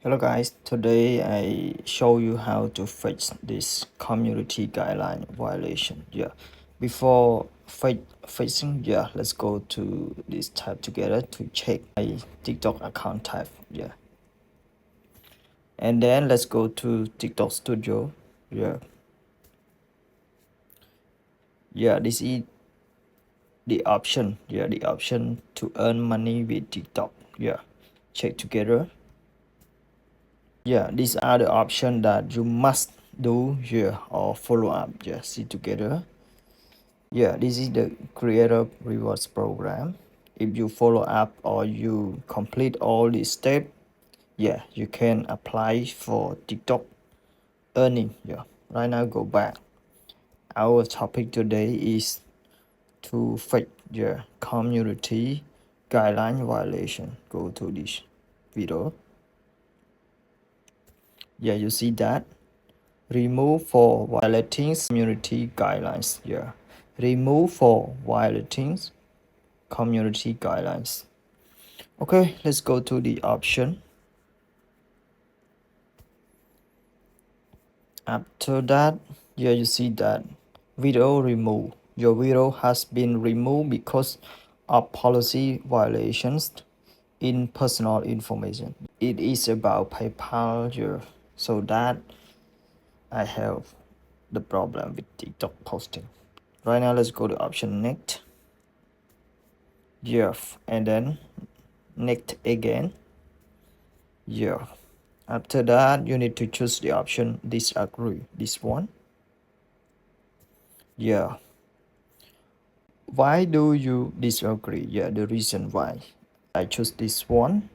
Hello guys, today I show you how to fix this community guideline violation. Before fixing, let's go to this tab together to check my TikTok account type. And then let's go to TikTok Studio. This is the option. The option to earn money with TikTok. Check together. These are the options that you must do here or follow up. See together. This is the creator rewards program. If you follow up or you complete all these steps, you can apply for TikTok earning. Right now, go back. Our topic today is to fix the community guideline violation. Go to this video. You see that. Remove for violating community guidelines. Remove for violating community guidelines. Okay, let's go to the option. After that, you see that video remove. Your video has been removed because of policy violations in personal information. It is about PayPal so that I have the problem with TikTok posting. Right now, let's go to option next. And then next again. After that, you need to choose the option disagree. This one. Why do you disagree? The reason why I choose this one.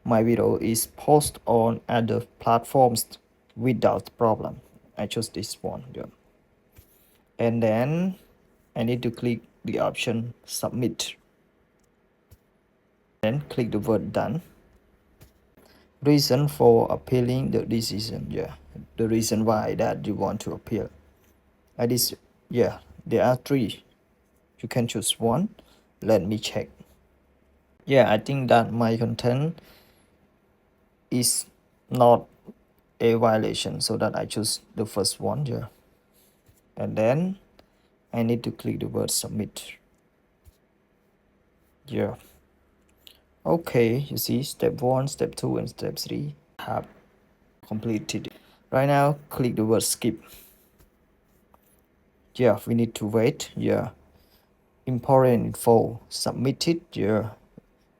My video is posted on other platforms without problem. I chose this one. And then I need to click the option submit. Then click the word done. Reason for appealing the decision. The reason why that you want to appeal. There are three. You can choose one. Let me check. I think that my content is not a violation, so that I choose the first one. And then I need to click the word submit. Okay, you see step 1, step 2 and step 3 have completed. Right now click the word skip. We need to wait. Important info submitted.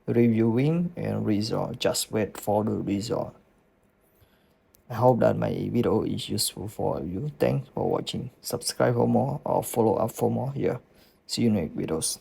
Reviewing and result. Just wait for the result. I hope that my video is useful for you. Thanks for watching. Subscribe for more or follow up for more. See you next videos.